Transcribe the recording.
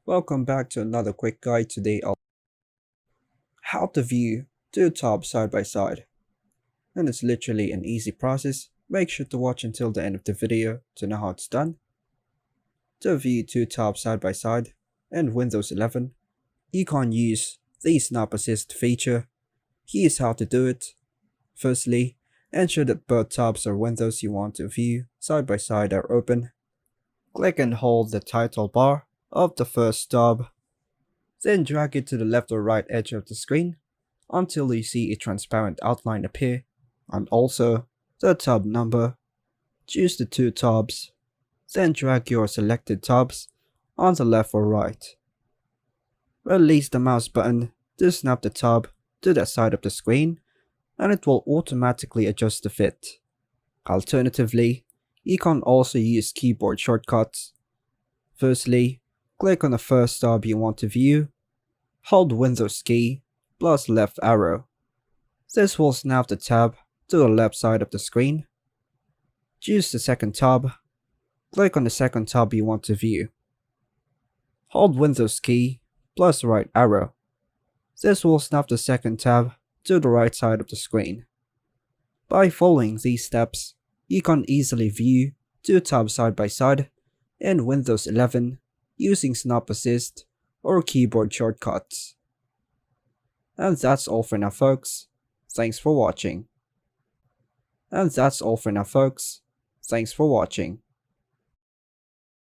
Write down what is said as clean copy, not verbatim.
Welcome back to another quick guide. Today I'll how to view two tabs side by side, and it's literally an easy process. Make sure to watch until the end of the video to know how it's done. To view two tabs side by side in Windows 11, you can use the Snap Assist feature. Here's how to do it. Firstly, ensure that both tabs or windows you want to view side by side are open. Click and hold the title bar of the first tab. Then drag it to the left or right edge of the screen until you see a transparent outline appear, and also the tab number. Choose the two tabs, then drag your selected tabs on the left or right. Release the mouse button to snap the tab to that side of the screen, and it will automatically adjust to fit. Alternatively, you can also use keyboard shortcuts. Firstly, click on the first tab you want to view. Hold Windows key plus left arrow. This will snap the tab to the left side of the screen. Choose the second tab. Click on the second tab you want to view. Hold Windows key plus right arrow. This will snap the second tab to the right side of the screen. By following these steps, you can easily view two tabs side by side in Windows 11 using Snap Assist or keyboard shortcuts. And that's all for now, folks. Thanks for watching.